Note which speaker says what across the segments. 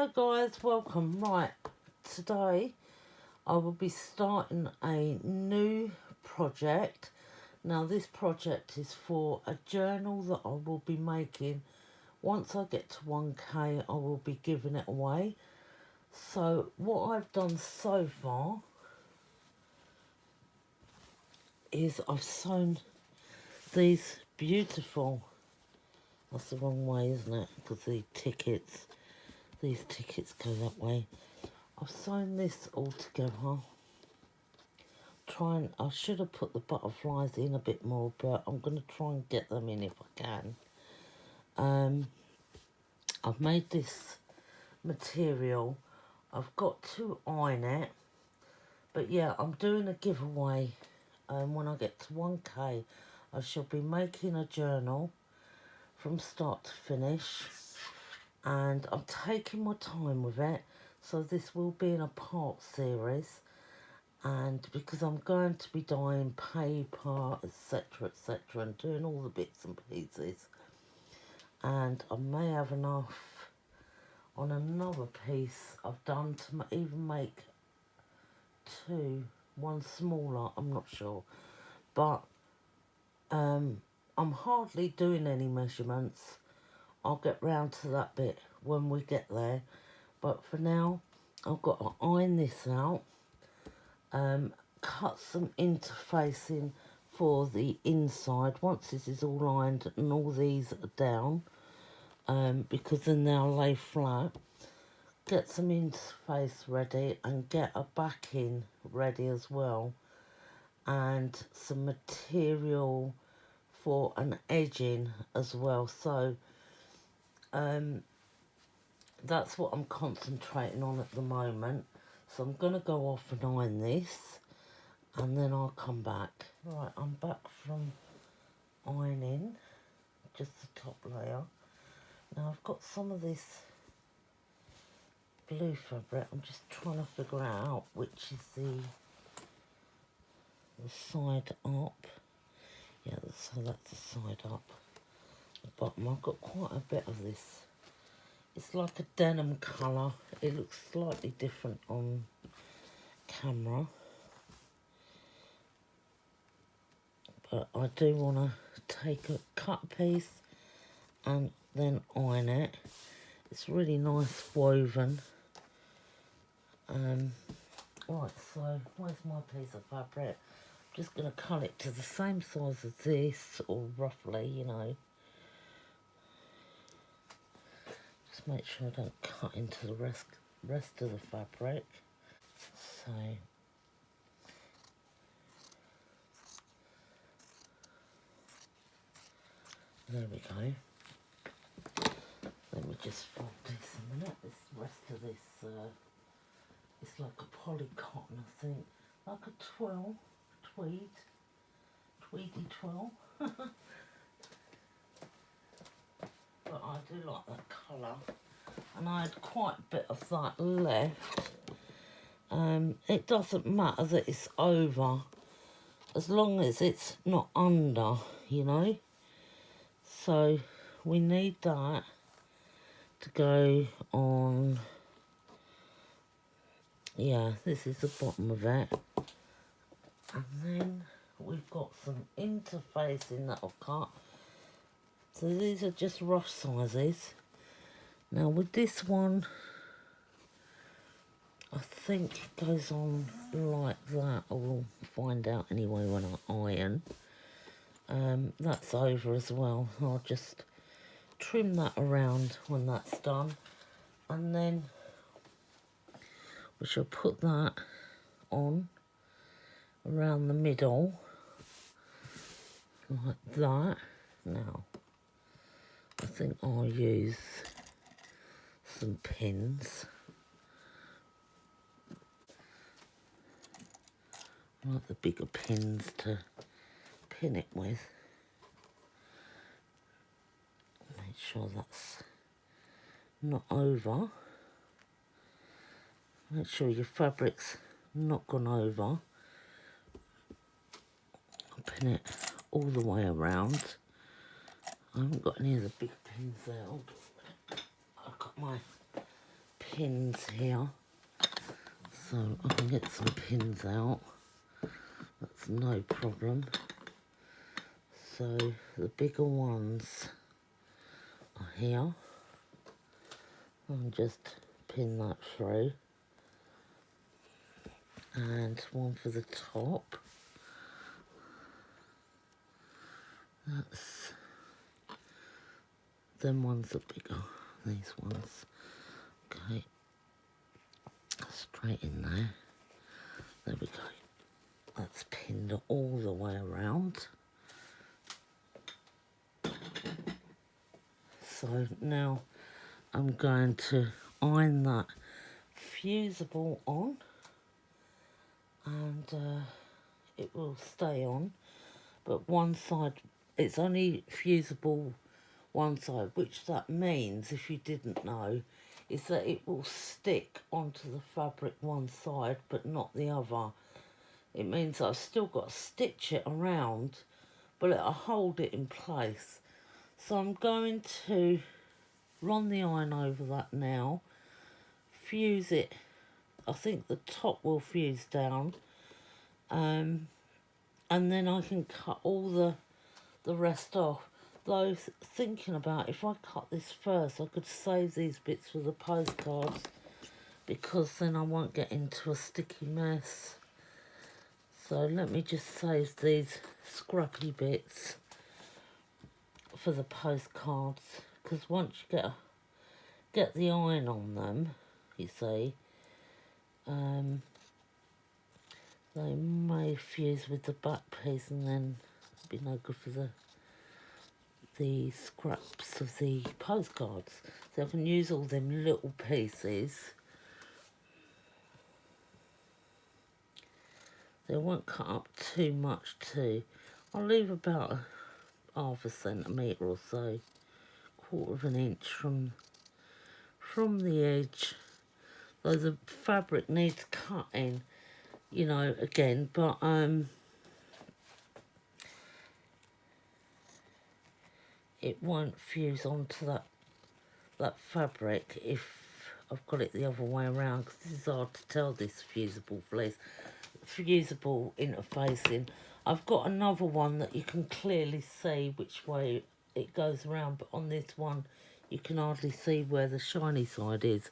Speaker 1: Hello guys, welcome. Right, today I will be starting a new project. Now this project is for a journal that I will be making. Once I get to 1k I will be giving it away. So what I've done so far is I've sewn these beautiful, that's the wrong way isn't it, because these tickets go that way. I've sewn this all together. I should have put the butterflies in a bit more, but I'm going to try and get them in if I can. I've made this material. I've got to iron it. But yeah, I'm doing a giveaway. When I get to 1k, I shall be making a journal from start to finish. And I'm taking my time with it. So this will be in a part series. And because I'm going to be dyeing paper, etc, and doing all the bits and pieces, and I may have enough on another piece I've done to even make one smaller, I'm not sure, but I'm hardly doing any measurements. I'll get round to that bit when we get there, but for now I've got to iron this out. Cut some interfacing for the inside once this is all ironed and all these are down, because then they'll lay flat. Get some interface ready and get a backing ready as well, and some material for an edging as well. So that's what I'm concentrating on at the moment. So I'm going to go off and iron this, and then I'll come back. Right, I'm back from ironing just the top layer. Now I've got some of this blue fabric. I'm just trying to figure out which is the side up. Yeah, so that's the side up. The bottom, I've got quite a bit of this. It's like a denim colour. It looks slightly different on camera. But I do want to take a cut piece and then iron it. It's really nice woven. Right, so where's my piece of fabric? I'm just going to cut it to the same size as this, or roughly, you know. Just make sure I don't cut into the rest of the fabric. So there we go. Let me just fold this a minute. This rest of this, it's like a poly cotton, I think. Like a twill, tweedy twill. But I do like that colour. And I had quite a bit of that left. It doesn't matter that it's over, as long as it's not under, you know. So we need that to go on. Yeah, this is the bottom of it. And then we've got some interfacing that I've cut. So these are just rough sizes. Now with this one, I think it goes on like that. I will find out anyway when I iron. That's over as well. I'll just trim that around when that's done. And then we shall put that on around the middle, like that. Now, I think I'll use some pins. I like the bigger pins to pin it with. Make sure that's not over. Make sure your fabric's not gone over. I'll pin it all the way around. I haven't got any of the big pins there. I've got my pins here, so I can get some pins out. That's no problem. So the bigger ones are here. I'll just pin that through. And one for the top. That's, them ones are bigger, these ones. Okay, straight in there. There we go. That's pinned all the way around. So now I'm going to iron that fusible on, and it will stay on, but one side, it's only fusible one side, which that means, if you didn't know, is that it will stick onto the fabric one side but not the other. It means I've still got to stitch it around, but it'll hold it in place. So I'm going to run the iron over that now, fuse it. I think the top will fuse down, and then I can cut all the rest off. Though thinking about, if I cut this first, I could save these bits for the postcards, because then I won't get into a sticky mess. So let me just save these scrappy bits for the postcards, because once you get the iron on them, you see, they may fuse with the back piece, and then it'd be no good for the scraps of the postcards. So I can use all them little pieces. They won't cut up too much too. I'll leave about half a centimetre or so, quarter of an inch from the edge. Though the fabric needs cutting, you know, again, but it won't fuse onto that fabric if I've got it the other way around, because this is hard to tell, this fusible interfacing. I've got another one that you can clearly see which way it goes around, but on this one you can hardly see where the shiny side is.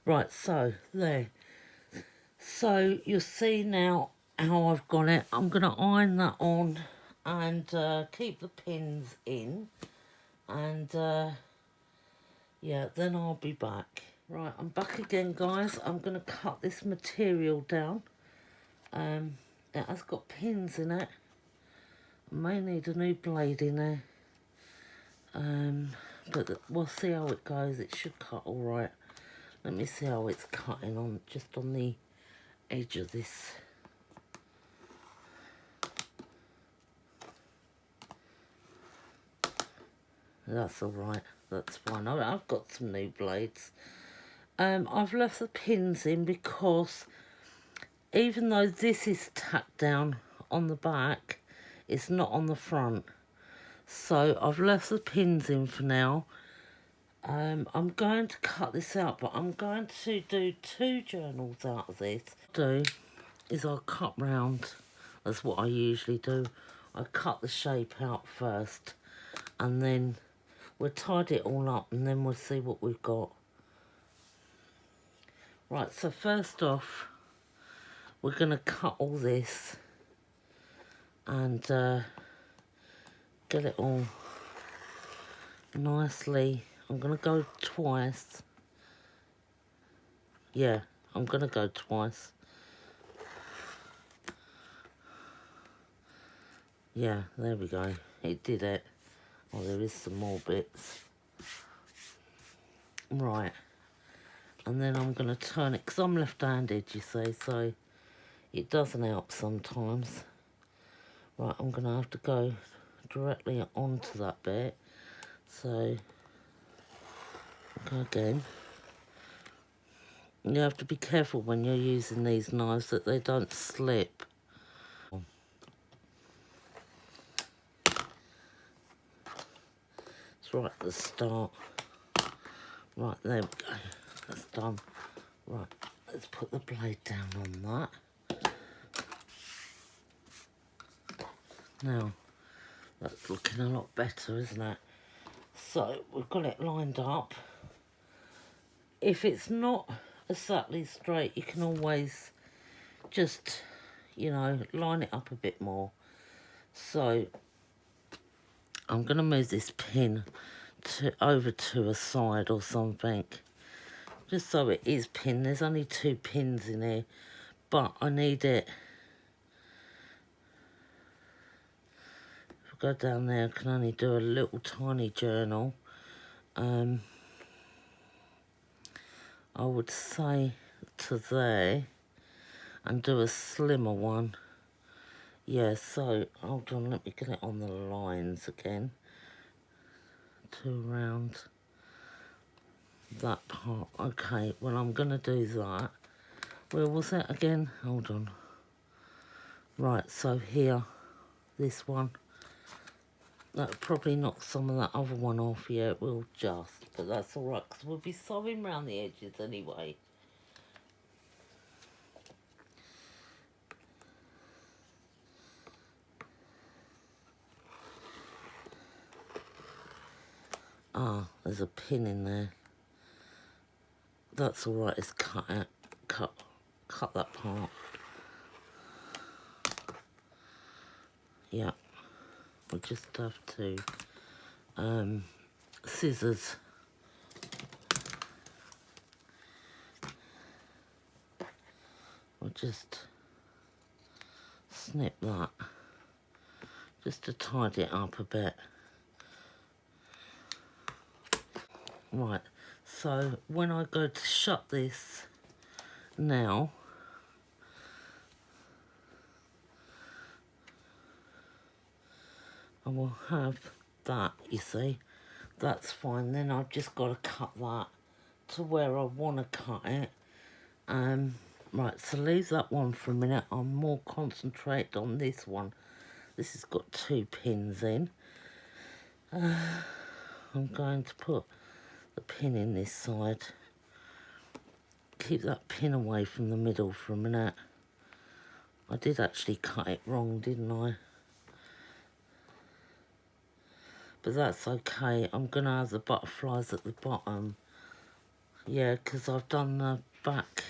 Speaker 1: Right, so there. So you'll see now how I've got it. I'm going to iron that on and keep the pins in, and yeah, then I'll be back. Right, I'm back again, guys. I'm going to cut this material down. It has got pins in it. I may need a new blade in there. But we'll see how it goes. It should cut all right. Let me see how it's cutting on, just on the edge of this. That's all right. That's fine. I've got some new blades. I've left the pins in because even though this is tacked down on the back, it's not on the front. So I've left the pins in for now. I'm going to cut this out, but I'm going to do 2 journals out of this. What I'll do is I'll cut round. That's what I usually do. I cut the shape out first, and then we'll tidy it all up, and then we'll see what we've got. Right, so first off, we're going to cut all this and get it all nicely. I'm going to go twice. Yeah, I'm going to go twice. Yeah, there we go. It did it. Oh, there is some more bits. Right. And then I'm going to turn it, because I'm left-handed, you see, so it doesn't help sometimes. Right, I'm going to have to go directly onto that bit. So, go again. You have to be careful when you're using these knives that they don't slip. It's right at the start. Right, there we go. That's done. Right, let's put the blade down on that. Now, that's looking a lot better, isn't it? So, we've got it lined up. If it's not exactly straight, you can always just, you know, line it up a bit more. So, I'm going to move this pin over to a side or something. Just so it is pinned. There's only 2 pins in here, but I need it. If I go down there, I can only do a little tiny journal. I would say to there and do a slimmer one. Yeah, so hold on, let me get it on the lines again. 2 around that part. Okay, well, I'm going to do that. Where was that again? Hold on. Right, so here, this one. That'll probably knock some of that other one off. Yeah, it will just. But that's alright, because we'll be sewing around the edges anyway. Ah, there's a pin in there. That's alright, it's cut out. Cut that part. Yeah. We'll just have to scissors. We'll just snip that. Just to tidy it up a bit. Right, so when I go to shut this now, I will have that, you see. That's fine. Then I've just got to cut that to where I want to cut it. Right, so leave that one for a minute. I'm more concentrated on this one. This has got 2 pins in. I'm going to put the pin in this side. Keep that pin away from the middle for a minute. I did actually cut it wrong, didn't I? But that's okay. I'm going to have the butterflies at the bottom. Yeah, because I've done the back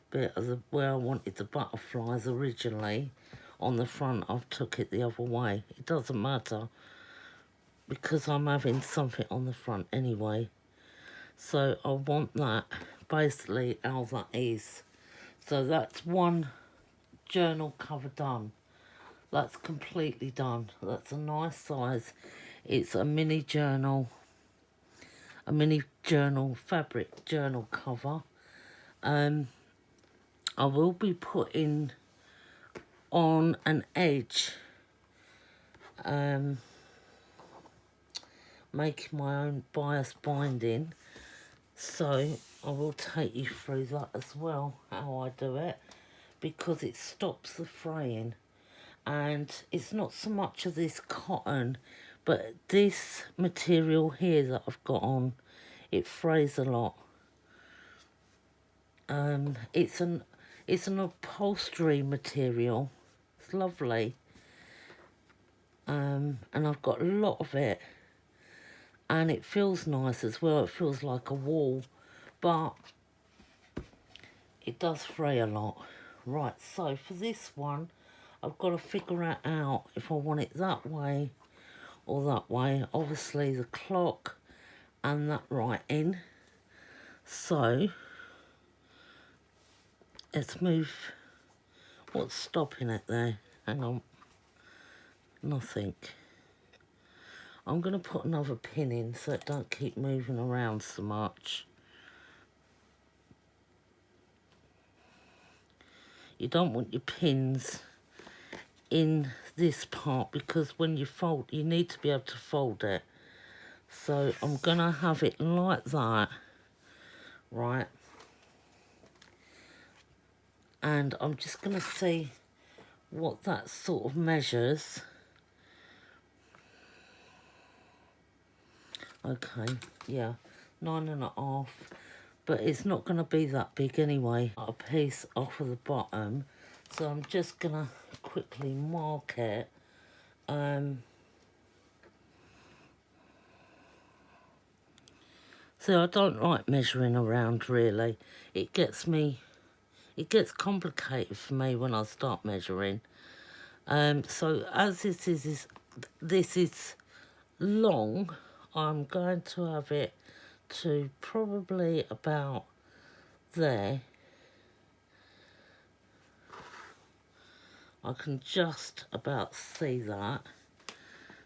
Speaker 1: bit of where I wanted the butterflies originally. On the front, I've took it the other way. It doesn't matter, because I'm having something on the front anyway. So I want that basically how that is. So that's one journal cover done. That's completely done. That's a nice size. It's a mini journal fabric journal cover. I will be putting on an edge, making my own bias binding, so I will take you through that as well, how I do it, because it stops the fraying. And it's not so much of this cotton, but this material here that I've got on, it frays a lot. It's an upholstery material. It's lovely. And I've got a lot of it. And it feels nice as well. It feels like a wool, but it does fray a lot. Right, so for this one, I've got to figure it out if I want it that way or that way. Obviously the clock and that writing. So let's move. What's stopping it there? Hang on. Nothing. I'm going to put another pin in so it don't keep moving around so much. You don't want your pins in this part, because when you fold, you need to be able to fold it. So I'm going to have it like that, right? And I'm just going to see what that sort of measures. Okay, yeah, 9.5 but it's not going to be that big anyway. Got a piece off of the bottom, so I'm just going to quickly mark it. So I don't like measuring around really. It gets complicated for me when I start measuring. So as this is long, I'm going to have it to probably about there. I can just about see that.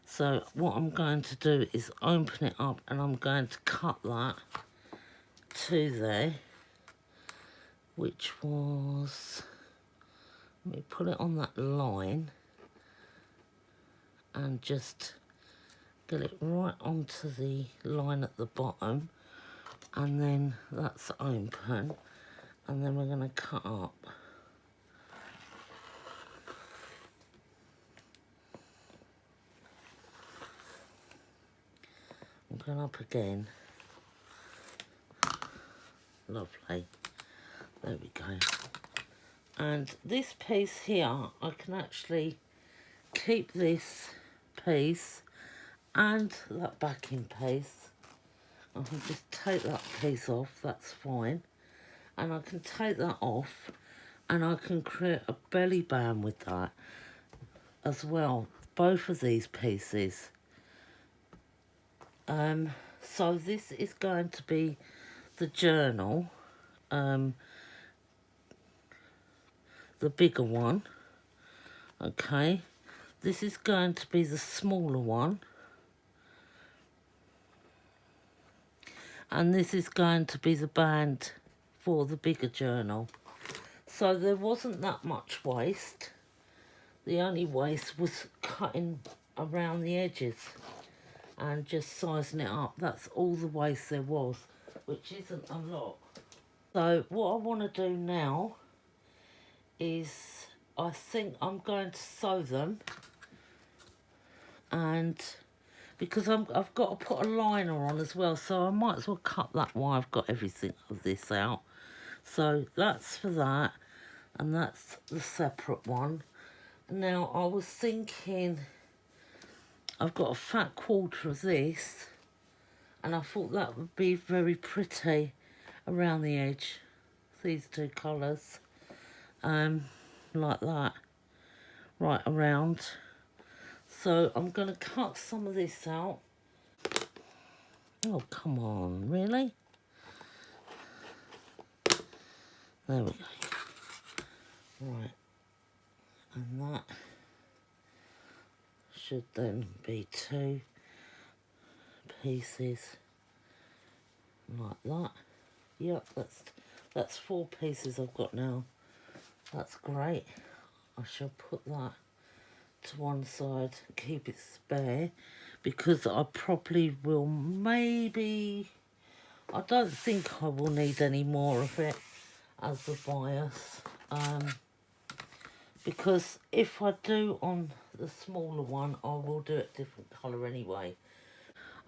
Speaker 1: So what I'm going to do is open it up and I'm going to cut that to there, which was, let me put it on that line and just get it right onto the line at the bottom, and then that's open, and then we're going to cut up. I'm going up again. Lovely. There we go. And this piece here, I can actually keep this piece and that backing piece. I can just take that piece off, that's fine. And I can take that off and I can create a belly band with that as well. Both of these pieces. So this is going to be the journal, the bigger one, okay. This is going to be the smaller one, and this is going to be the band for the bigger journal. So there wasn't that much waste. The only waste was cutting around the edges and just sizing it up. That's all the waste there was, which isn't a lot. So what I want to do now is, I think I'm going to sew them, and because I've got to put a liner on as well, so I might as well cut that while I've got everything of this out. So that's for that, and that's the separate one. Now I was thinking, I've got a fat quarter of this, and I thought that would be very pretty around the edge. These two colours, like that, right around. So I'm going to cut some of this out. Oh, come on, really? There we go. Right, and that should then be two pieces like that. Yep, that's four pieces I've got now. That's great. I shall put that to one side, keep it spare, because I probably will maybe, I don't think I will need any more of it as the bias, because if I do on the smaller one, I will do it different colour anyway.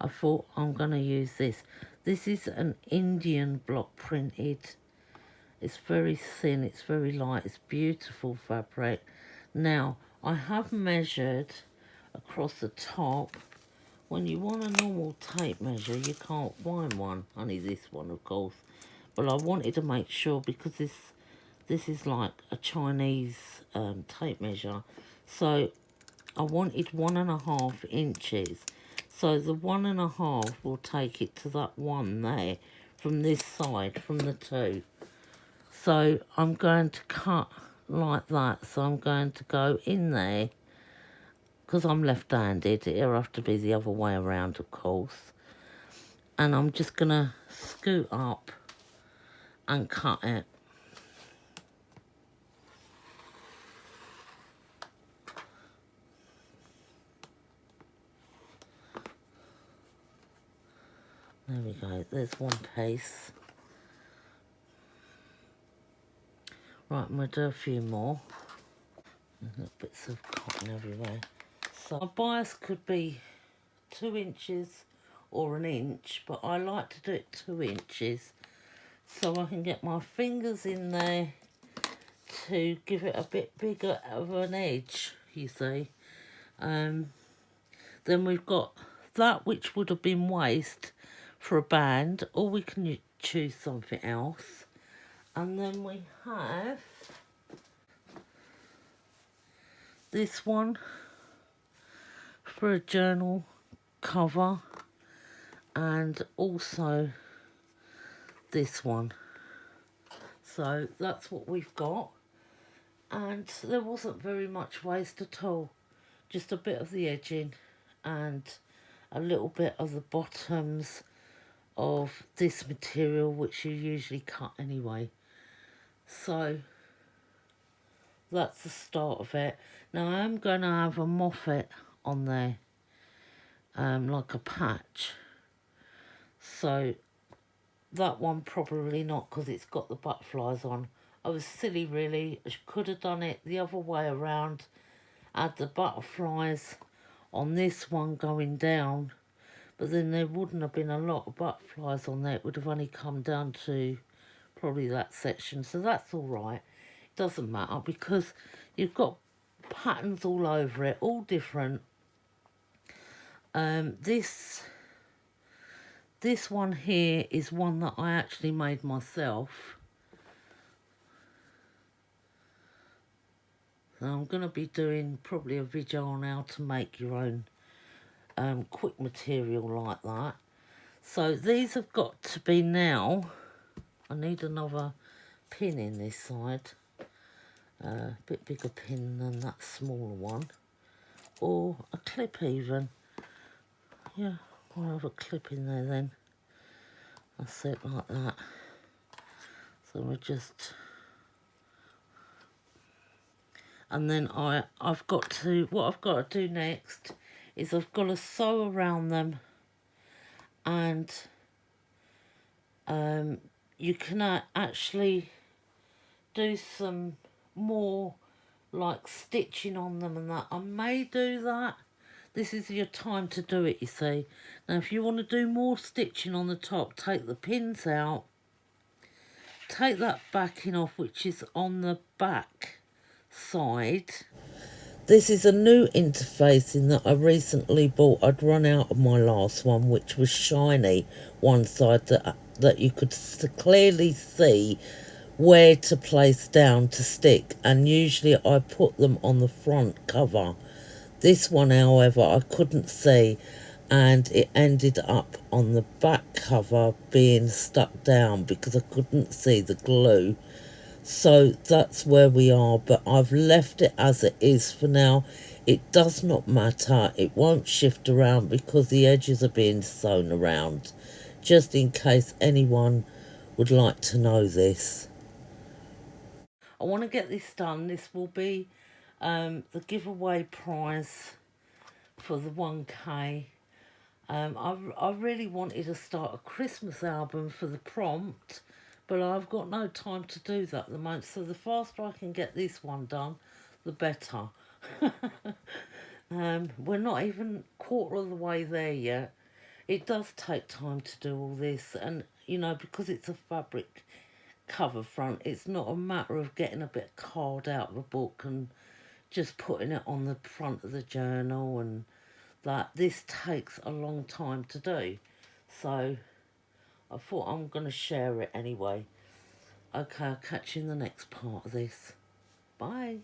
Speaker 1: I thought I'm going to use this. This is an Indian block printed. It's very thin, it's very light, it's beautiful fabric. Now, I have measured across the top. When you want a normal tape measure, you can't find one. Only this one, of course. But I wanted to make sure, because this is like a Chinese tape measure. So I wanted 1.5 inches. So the 1.5 will take it to that one there, from this side, from the two. So I'm going to cut like that. So I'm going to go in there, because I'm left-handed. It'll have to be the other way around, of course. And I'm just going to scoot up and cut it. There we go, there's one piece. Right, I'm going to do a few more. There's bits of cotton everywhere. So my bias could be 2 inches or 1 inch, but I like to do it 2 inches so I can get my fingers in there to give it a bit bigger of an edge, you see. Then we've got that which would have been waste for a band, or we can choose something else. And then we have this one for a journal cover, and also this one. So that's what we've got, and there wasn't very much waste at all, just a bit of the edging and a little bit of the bottoms of this material, which you usually cut anyway. So that's the start of it. Now I'm going to have a moffat on there, like a patch. So that one probably not, because it's got the butterflies on. I was silly really. I could have done it the other way around. Add the butterflies on this one going down, but then there wouldn't have been a lot of butterflies on there. It would have only come down to probably that section. So that's all right. It doesn't matter, because you've got patterns all over it, all different. This one here is one that I actually made myself. So I'm going to be doing probably a video on how to make your own quick material like that. So these have got to be now, I need another pin in this side, a bit bigger pin than that smaller one, or a clip even. Yeah, I'll have a clip in there then. That's it, like that. So we just, and then I've got to, what I've got to do next is I've got to sew around them, and you can actually do some more like stitching on them and that. I may do that. This is your time to do it, you see. Now if you want to do more stitching on the top, take the pins out, take that backing off which is on the back side. This is a new interfacing that I recently bought. I'd run out of my last one, which was shiny, one side that you could clearly see where to place down to stick, and usually I put them on the front cover. This one, however, I couldn't see, and it ended up on the back cover being stuck down because I couldn't see the glue. So that's where we are, but I've left it as it is for now. It does not matter, it won't shift around because the edges are being sewn around, just in case anyone would like to know this. I want to get this done. This will be the giveaway prize for the 1K. I really wanted to start a Christmas album for the prompt, but I've got no time to do that at the moment. So the faster I can get this one done, the better. We're not even quarter of the way there yet. It does take time to do all this, and you know, because it's a fabric cover front, it's not a matter of getting a bit of card out of a book and just putting it on the front of the journal, and that this takes a long time to do. So I thought I'm going to share it anyway. Okay, I'll catch you in the next part of this. Bye.